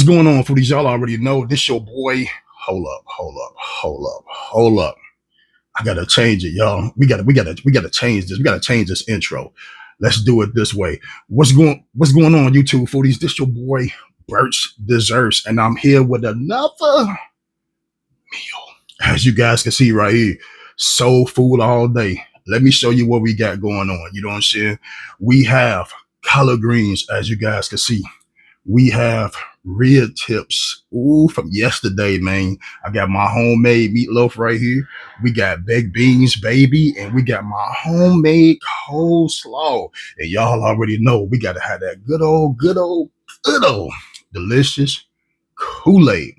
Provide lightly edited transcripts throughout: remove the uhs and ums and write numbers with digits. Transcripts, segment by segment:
going on, foodies? Y'all already know this your boy. Hold up. I gotta change it, y'all. We gotta change this. We gotta change this intro. Let's do it this way. What's going on, YouTube foodies? This your boy Birch Desserts, and I'm here with another meal. As you guys can see right here, soul food all day. Let me show you what we got going on. You know what I'm saying? We have collard greens, as you guys can see. We have rib tips. Ooh, from yesterday, man. I got my homemade meatloaf right here. We got baked beans, baby, and we got my homemade coleslaw. And y'all already know we gotta have that good old delicious Kool-Aid.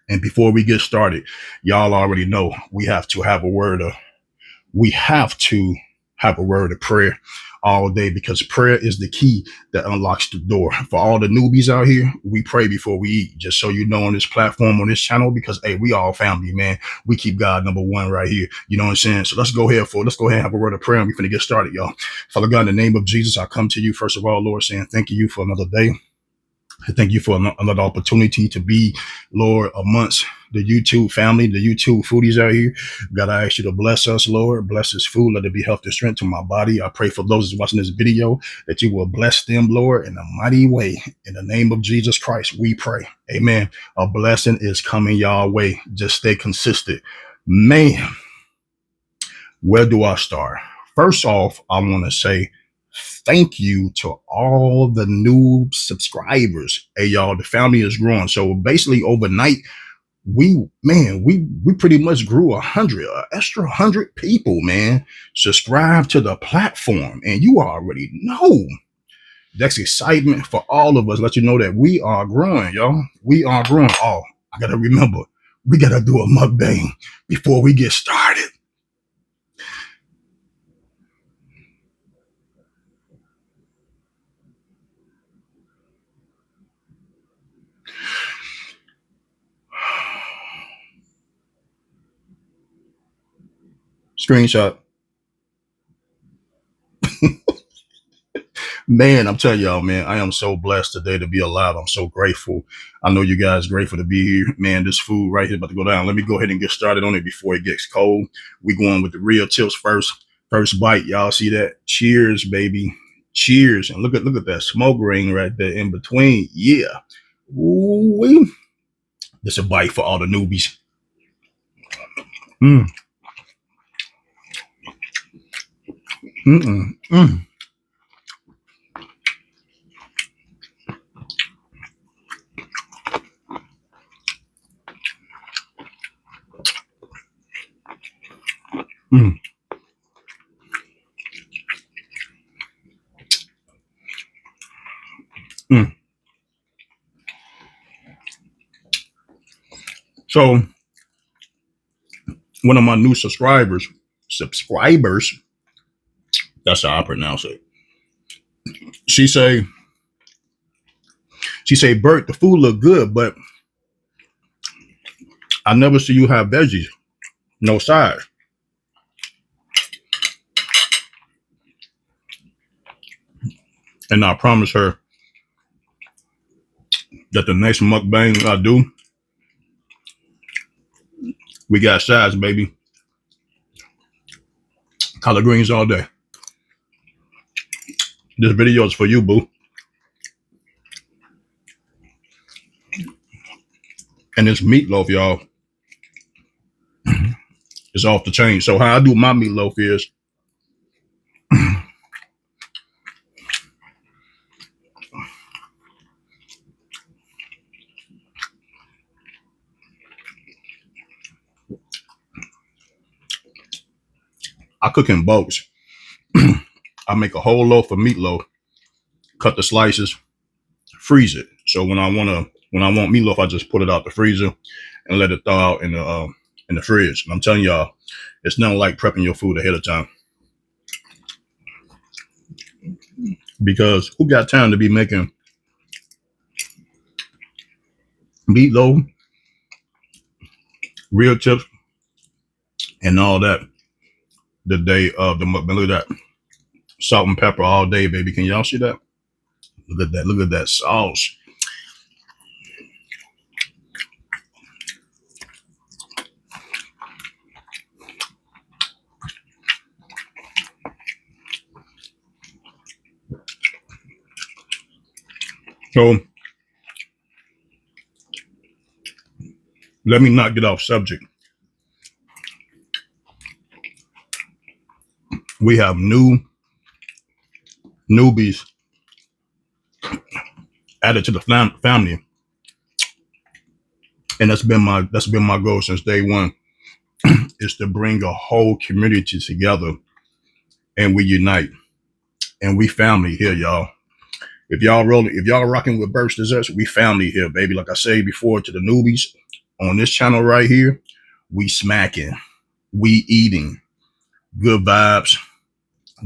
And before we get started, y'all already know we have to have a word of prayer all day, because prayer is the key that unlocks the door. For all the newbies out here, we pray before we eat, just so you know, on this platform, on this channel, because hey, we all family, man. We keep God number one right here. You know what I'm saying? So let's go ahead and have a word of prayer, and we're finna get started, y'all. Father God, in the name of Jesus, I come to you first of all, Lord, saying thank you for another day. I thank you for another opportunity to be, Lord, amongst the YouTube family, the YouTube foodies out here. God, I ask you to bless us, Lord. Bless this food. Let it be health and strength to my body. I pray for those watching this video that you will bless them, Lord, in a mighty way. In the name of Jesus Christ, we pray. Amen. A blessing is coming your way. Just stay consistent. Man, where do I start? First off, I want to say thank you to all the new subscribers. Hey, y'all, the family is growing. So basically overnight, we pretty much grew 100, an extra 100 people, man, subscribe to the platform. And you already know that's excitement for all of us. Let you know that we are growing, y'all. We are growing. Oh, I got to remember, we got to do a mukbang before we get started. Screenshot. Man, I'm telling y'all, man, I am so blessed today to be alive. I'm so grateful. I know you guys grateful to be here. Man, this food right here about to go down. Let me go ahead and get started on it before it gets cold. We going with the real tips first. First bite. Y'all see that? Cheers, baby. Cheers. And look at that smoke ring right there in between. Yeah. Ooh, this a bite for all the newbies. Mm. Mm. Mm. Mm. So one of my new subscribers, that's how I pronounce it. She say, Bert, the food look good, but I never see you have veggies, no sides. And I promise her that the next mukbang I do, we got sides, baby. Collard greens all day. This video is for you, boo. And this meatloaf, y'all, is off the chain. So how I do my meatloaf is, I cook in bulks. I make a whole loaf of meatloaf, cut the slices, freeze it. So when I want meatloaf, I just put it out the freezer and let it thaw out in the fridge. And I'm telling y'all, it's nothing like prepping your food ahead of time. Because who got time to be making meatloaf, real chips, and all that the day of the mukbang? Look at that. Salt and pepper all day, baby. Can y'all see that? Look at that. Look at that sauce. So let me not get off subject. We have newbies added to the family, and that's been my goal since day one, is to bring a whole community together and we unite and we family here, y'all. If y'all rocking with Burst Desserts, we family here, baby. Like I said before to the newbies on this channel right here, we smacking, we eating, good vibes,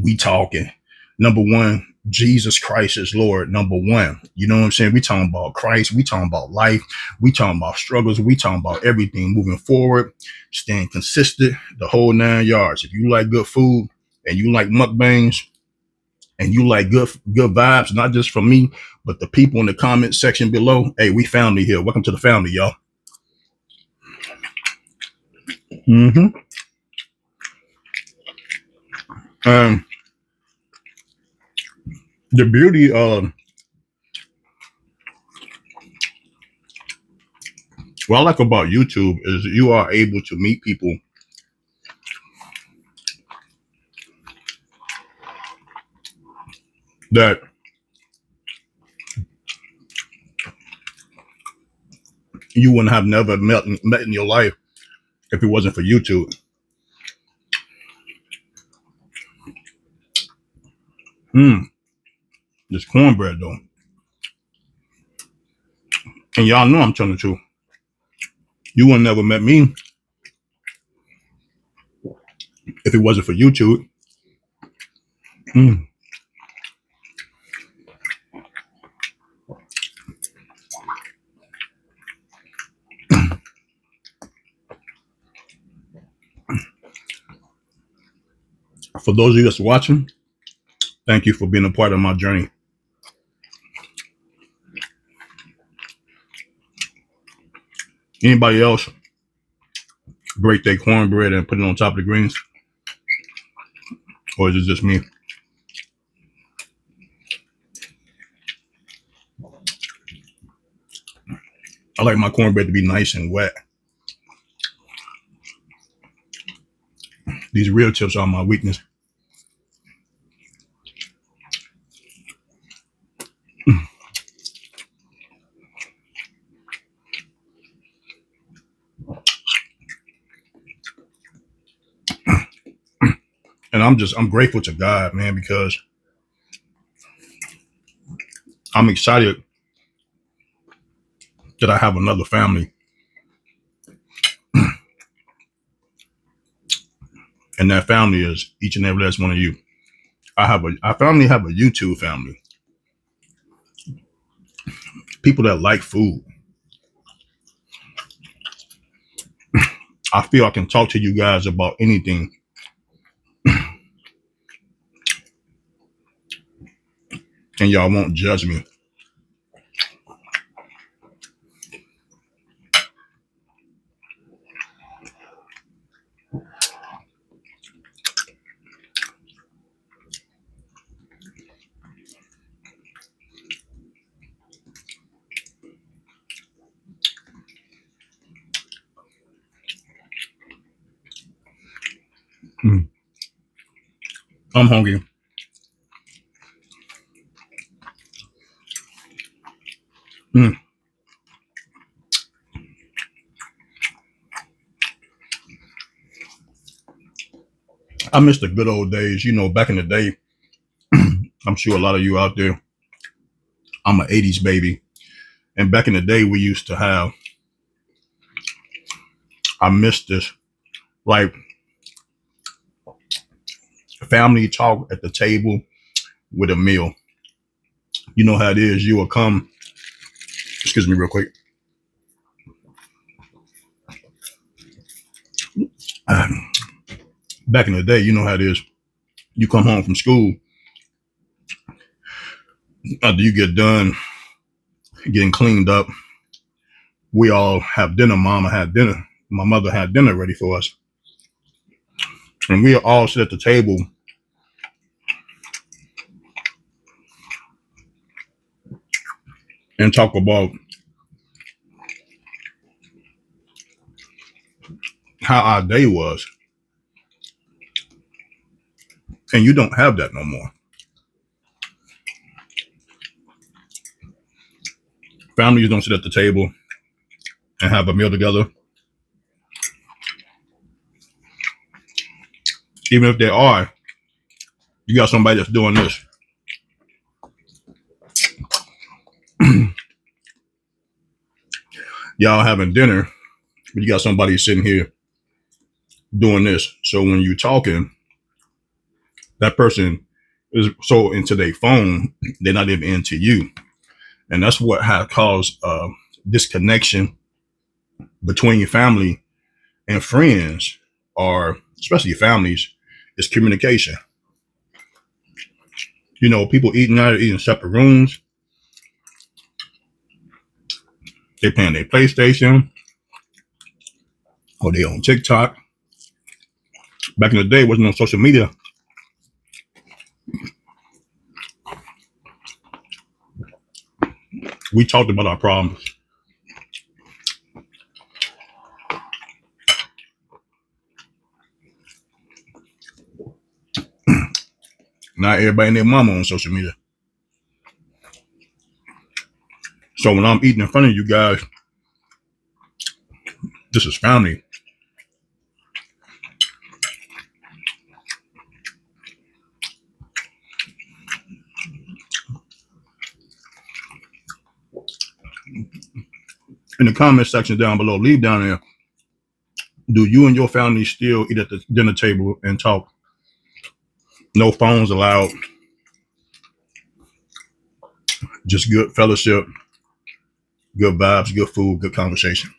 we talking. Number one, Jesus Christ is Lord. Number one, you know what I'm saying? We talking about Christ. We talking about life. We talking about struggles. We talking about everything moving forward, staying consistent, the whole 9 yards. If you like good food and you like mukbangs and you like good vibes, not just from me, but the people in the comment section below, hey, we family here. Welcome to the family, y'all. Mm-hmm. Um, the beauty of what I like about YouTube is you are able to meet people that you wouldn't have never met in your life if it wasn't for YouTube. This cornbread though, and y'all know I'm telling the truth. You wouldn't never met me if it wasn't for YouTube. Mm. For those of you that's watching, thank you for being a part of my journey. Anybody else break their cornbread and put it on top of the greens, or is it just me? I like my cornbread to be nice and wet. These real tips are my weakness. And I'm grateful to God, man, because I'm excited that I have another family, and that family is each and every last one of you. I finally have a YouTube family, people that like food. I feel I can talk to you guys about anything, and y'all won't judge me. Mm. I'm hungry. Mm. I miss the good old days. You know, back in the day, I'm sure a lot of you out there, I'm an 80s baby. And back in the day, we used to have, I miss this, like family talk at the table with a meal. You know how it is. You will come, excuse me real quick. Back in the day, you know how it is. You come home from school, after you get done getting cleaned up, we all have dinner. Mama had dinner. My mother had dinner ready for us. And we all sit at the table and talk about how our day was. And you don't have that no more. Families don't sit at the table and have a meal together. Even if they are, you got somebody that's doing this. Y'all having dinner, but you got somebody sitting here doing this. So when you're talking, that person is so into their phone, they're not even into you. And that's what has caused disconnection between your family and friends, or especially families, is communication. You know, people eating out, eating separate rooms. They playing their PlayStation or they on TikTok. Back in the day, wasn't on social media. We talked about our problems. Not everybody and their mama on social media. So when I'm eating in front of you guys, this is family. In the comment section down below, leave down there. Do you and your family still eat at the dinner table and talk? No phones allowed. Just good fellowship, good vibes, good food, good conversation.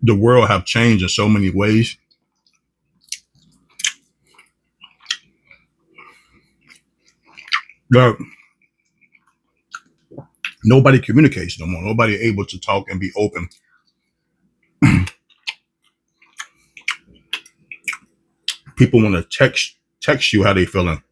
The world have changed in so many ways. That nobody communicates no more. Nobody able to talk and be open. People want to text you how they feeling.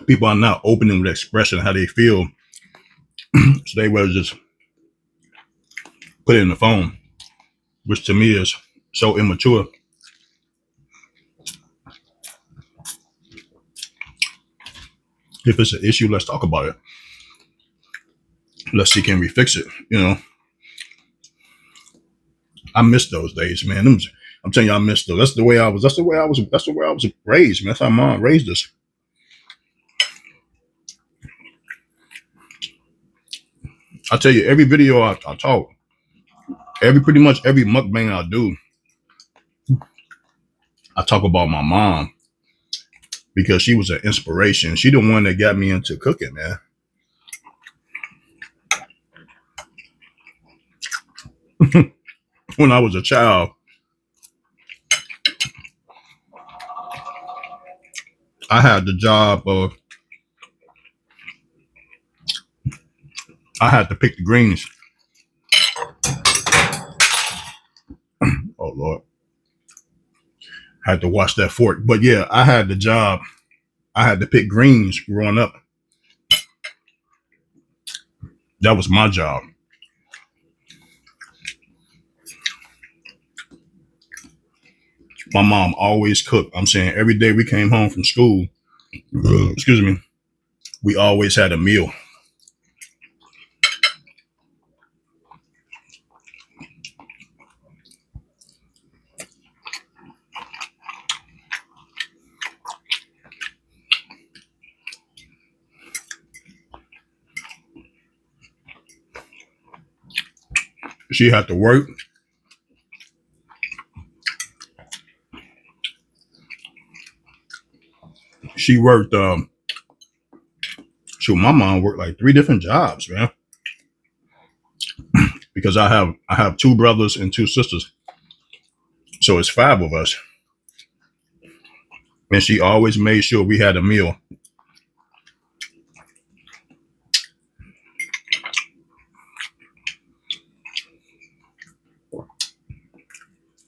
People are not opening with expressing how they feel. So they will just put it in the phone, which to me is so immature. If it's an issue, let's talk about it. Let's see, can we fix it? You know, I miss those days, man. I'm telling you, I miss those. That's the way I was. That's the way I was. That's the way I was raised, man. That's how mom raised us. I tell you, every video I talk, pretty much every mukbang I do, I talk about my mom because she was an inspiration. She the one that got me into cooking, man. When I was a child, I had the job of I had to pick the greens. Oh Lord, I had to wash that fork. But yeah, I had the job. I had to pick greens growing up. That was my job. My mom always cooked. I'm saying every day we came home from school, excuse me, we always had a meal. She had to work. She worked. My mom worked like 3 different jobs, man, because I have two brothers and two sisters, so it's five of us. And she always made sure we had a meal.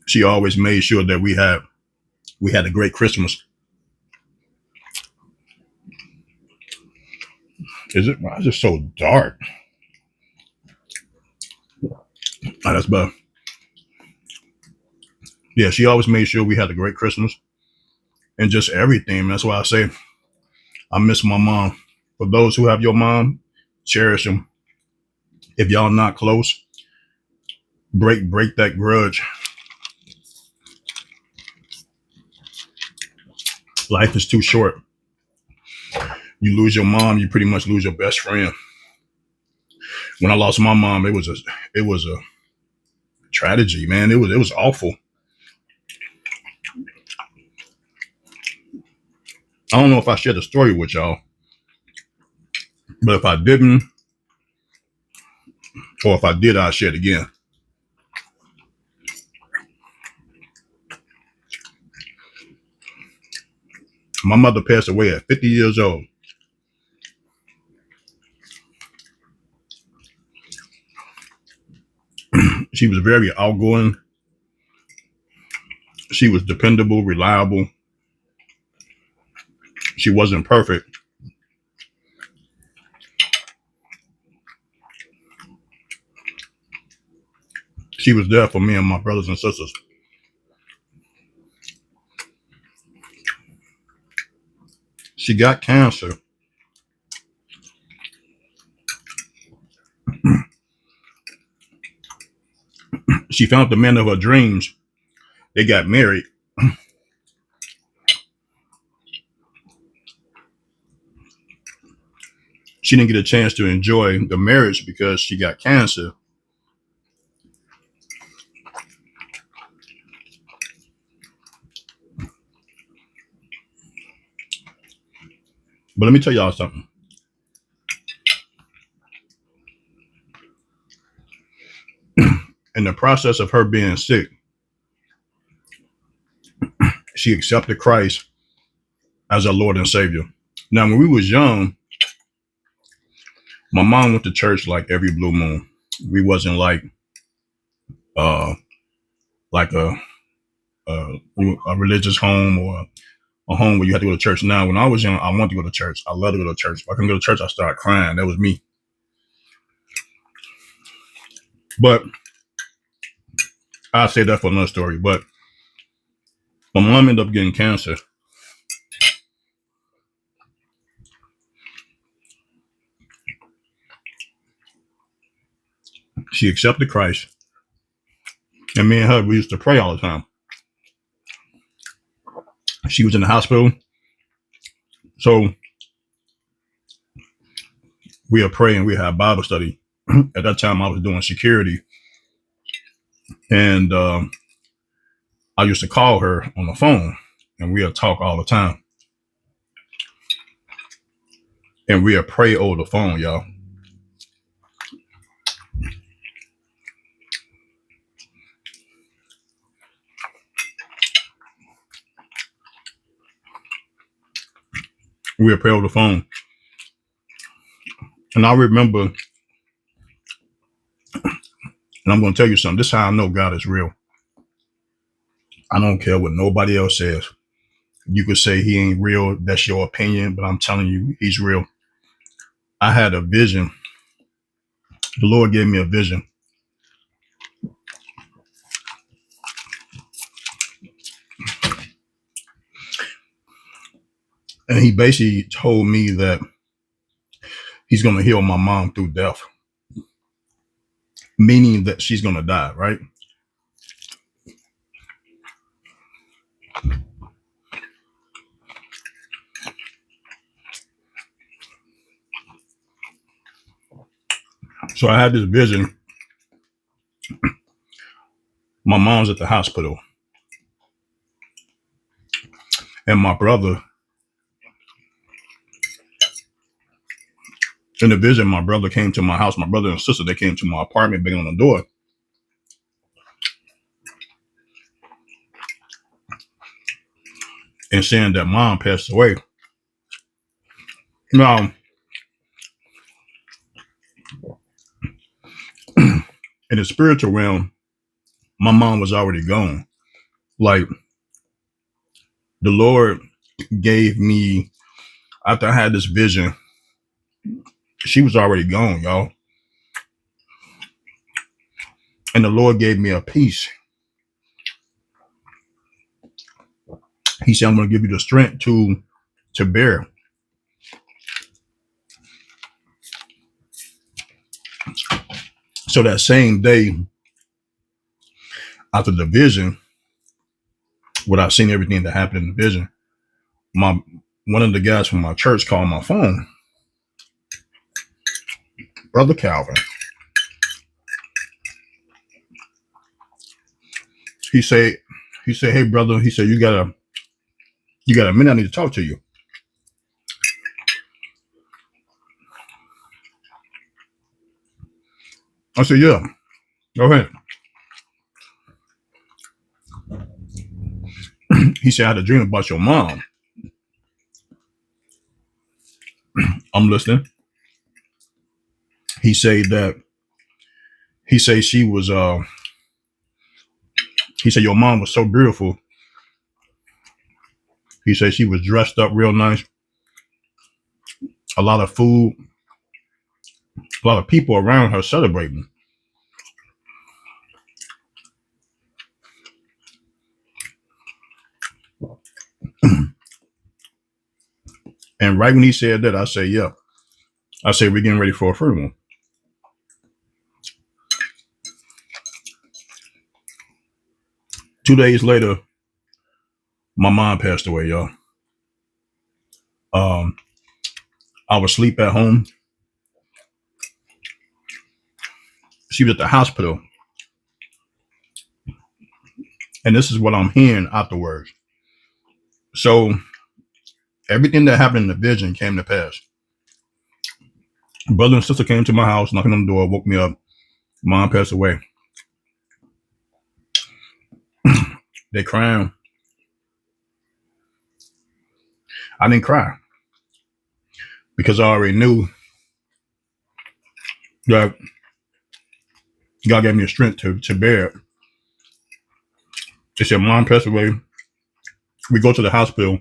She always made sure that we had a great Christmas. Why is it so dark? Oh, that's better. Yeah, she always made sure we had a great Christmas and just everything. That's why I say I miss my mom. For those who have your mom, cherish them. If y'all not close, break that grudge. Life is too short. You lose your mom, you pretty much lose your best friend. When I lost my mom, it was a tragedy, man. It was awful. I don't know if I shared the story with y'all, but if I didn't, or if I did, I'll share it again. My mother passed away at 50 years old. She was very outgoing. She was dependable, reliable. She wasn't perfect. She was there for me and my brothers and sisters. She got cancer. She found the man of her dreams. They got married. She didn't get a chance to enjoy the marriage because she got cancer. But let me tell y'all something. In the process of her being sick, she accepted Christ as her Lord and Savior. Now, when we was young, my mom went to church like every blue moon. We wasn't uh like a religious home or a home where you had to go to church. Now, when I was young, I wanted to go to church. I love to go to church. If I couldn't go to church, I started crying. That was me. But I'll say that for another story. But my mom ended up getting cancer. She accepted Christ. And me and her, we used to pray all the time. She was in the hospital. So we are praying. We had Bible study. At that time, I was doing security. And I used to call her on the phone. And we'll talk all the time. And we'll pray over the phone, y'all. We'll pray over the phone. And I remember, and I'm going to tell you something. This is how I know God is real. I don't care what nobody else says. You could say he ain't real. That's your opinion. But I'm telling you, he's real. I had a vision. The Lord gave me a vision. And he basically told me that he's going to heal my mom through death, meaning that she's going to die, right? So I had this vision. My mom's at the hospital. And my brother, in the vision, my brother came to my house. My brother and sister, they came to my apartment, banging on the door. and saying that mom passed away. Now, in the spiritual realm, my mom was already gone. Like the Lord gave me, after I had this vision, she was already gone, y'all. And the Lord gave me a peace. He said, I'm going to give you the strength to bear. So that same day after the vision, without seeing everything that happened in the vision, my one of the guys from my church called my phone, Brother Calvin. He said, hey brother, he said, you got a minute, I need to talk to you. I said, yeah, go ahead. He said, I had a dream about your mom. I'm listening. He said that she was he said your mom was so beautiful. He said she was dressed up real nice, a lot of food, a lot of people around her celebrating. And right when he said that, I said, yeah. I said, we're getting ready for a funeral. 2 days later, my mom passed away, y'all. Um, I was asleep at home. She was at the hospital. And this is what I'm hearing afterwards. So everything that happened in the vision came to pass. Brother and sister came to my house, knocking on the door, woke me up. Mom passed away. They crying. I didn't cry because I already knew that God gave me the strength to bear it. They said, Mom passed away. We go to the hospital.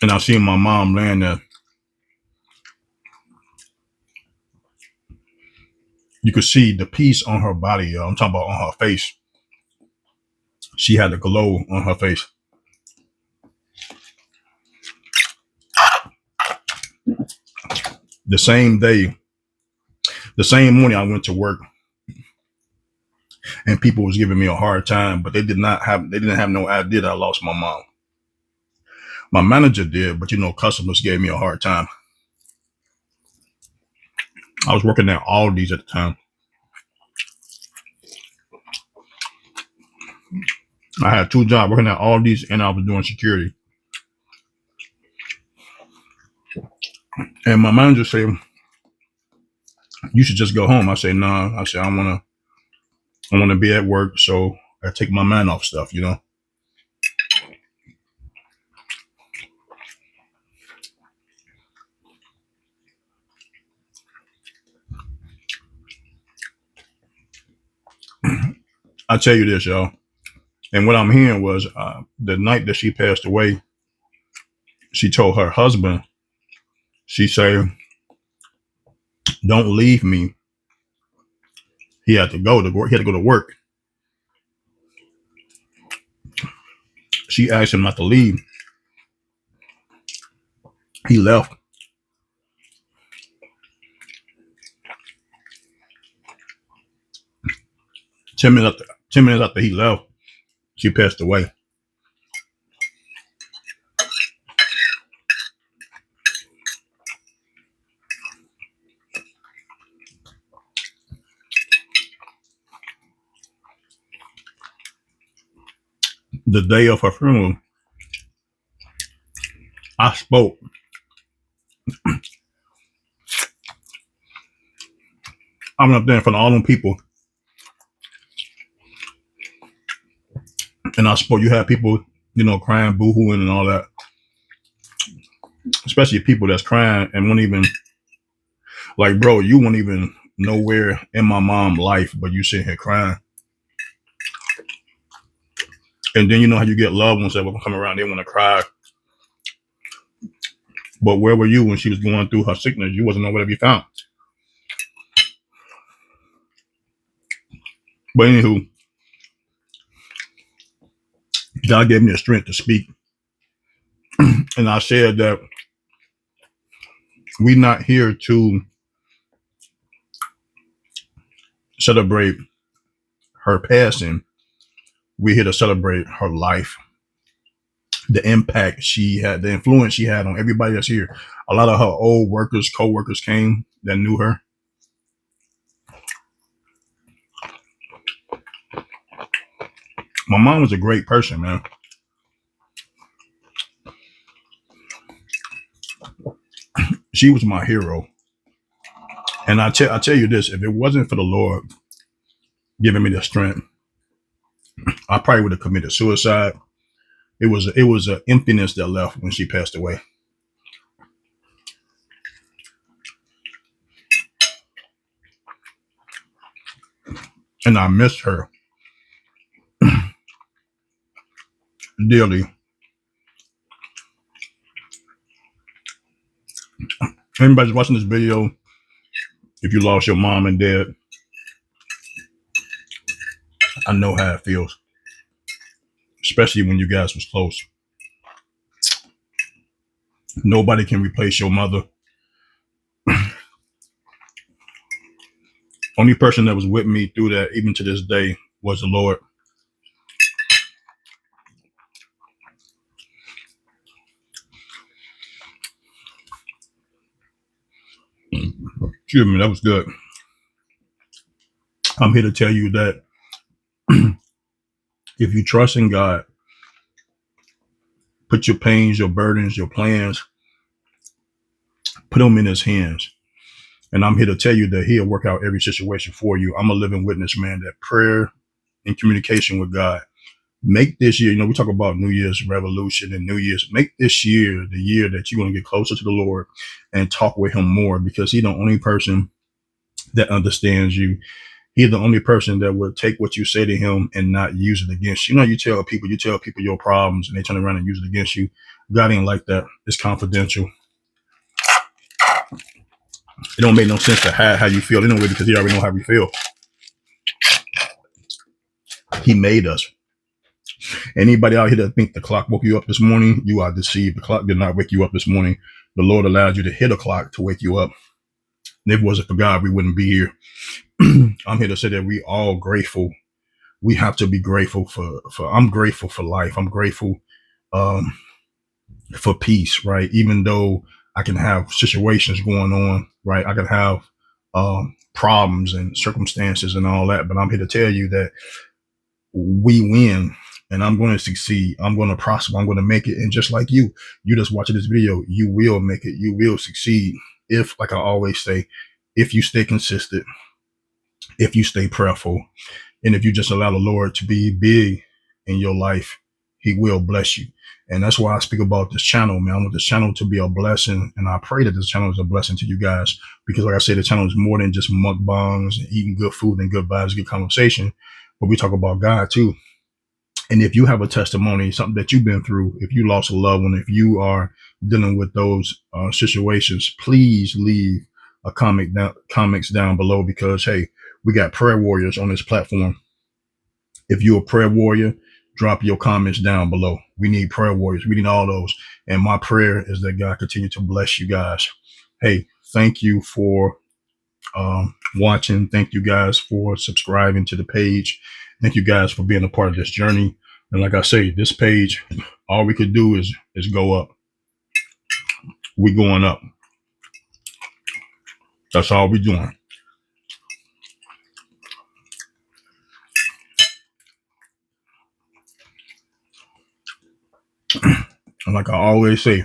And I seen my mom laying there. You could see the peace on her body. I'm talking about on her face. She had a glow on her face. The same day, the same morning I went to work and people was giving me a hard time, but they didn't have no idea that I lost my mom. My manager did, but customers gave me a hard time. I was working at Aldi's at the time. I had two jobs, working at Aldi's and I was doing security. And my manager said, you should just go home. I said, nah. I said, I want to be at work, so I take my mind off stuff. I tell you this, y'all. And what I'm hearing was the night that she passed away, she told her husband, she said, don't leave me. He had to go to work. He had to go to work. She asked him not to leave. He left. 10 minutes after he left, she passed away. The day of her funeral, I spoke. I went up there in front of all them people. And I suppose you have people, crying, boo-hooing and all that, especially people that's crying and won't even, like, bro, you won't even nowhere in my mom's life, but you sitting here crying. And then you know how you get loved ones that will come around, they want to cry. But where were you when she was going through her sickness? You wasn't nowhere to be found. But anywho, God gave me the strength to speak. And I said that we're not here to celebrate her passing. We're here to celebrate her life, the impact she had, the influence she had on everybody that's here. A lot of her old workers, co-workers came that knew her. My mom was a great person, man. She was my hero. And I tell you this, if it wasn't for the Lord giving me the strength, I probably would have committed suicide. It was an emptiness that left when she passed away. And I missed her dearly. Anybody's watching this video, if you lost your mom and dad, I know how it feels, especially when you guys was close. Nobody can replace your mother. Only person that was with me through that, even to this day, was the Lord. Excuse me, that was good. I'm here to tell you that if you trust in God, put your pains, your burdens, your plans, put them in his hands. And I'm here to tell you that he'll work out every situation for you. I'm a living witness, man, that prayer and communication with God. Make this year, we talk about New Year's revolution and New Year's. Make this year the year that you're going to get closer to the Lord and talk with him more, because he's the only person that understands you. He's the only person that will take what you say to him and not use it against you. You tell people your problems and they turn around and use it against you. God ain't like that. It's confidential. It don't make no sense to hide how you feel anyway, because he already know how we feel. He made us. Anybody out here that think the clock woke you up this morning, you are deceived. The clock did not wake you up this morning. The Lord allowed you to hit a clock to wake you up. And if it wasn't for God, we wouldn't be here. I'm here to say that we all grateful. We have to be grateful for I'm grateful for life. I'm grateful um, for peace, right? Even though I can have situations going on, right? I can have problems and circumstances and all that, but I'm here to tell you that we win, and I'm going to succeed. I'm going to prosper. I'm going to make it. And just like you just watching this video, you will make it. You will succeed. If, like I always say, if you stay consistent, if you stay prayerful, and if you just allow the Lord to be big in your life, he will bless you. And that's why I speak about this channel, man. I want this channel to be a blessing. And I pray that this channel is a blessing to you guys, because like I said, the channel is more than just mukbangs and eating good food and good vibes, good conversation, but we talk about God too. And if you have a testimony, something that you've been through, if you lost a loved one, if you are dealing with those situations, please leave a comments down below, because hey, we got prayer warriors on this platform. If you're a prayer warrior, drop your comments down below. We need prayer warriors. We need all those. And my prayer is that God continue to bless you guys. Hey, thank you for watching. Thank you guys for subscribing to the page. Thank you guys for being a part of this journey. And like I say, this page, all we could do is go up. We going up. That's all we doing. And like I always say,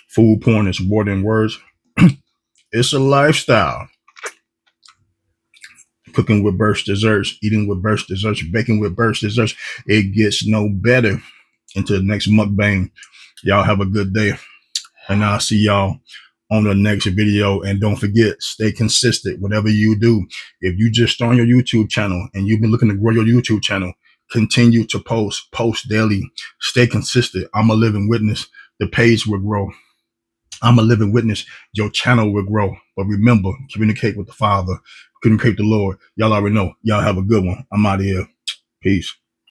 food porn is more than words. It's a lifestyle. cooking with burst desserts, eating with burst desserts, baking with burst desserts. It gets no better. Until the next mukbang, y'all have a good day, and I'll see y'all on the next video. And don't forget, stay consistent. Whatever you do, if you just start your YouTube channel and you've been looking to grow your YouTube channel, continue to post daily, stay consistent. I'm a living witness. The page will grow. I'm a living witness. Your channel will grow. But remember, communicate with the Father, communicate with the Lord. Y'all already know. Y'all have a good one. I'm out of here. Peace.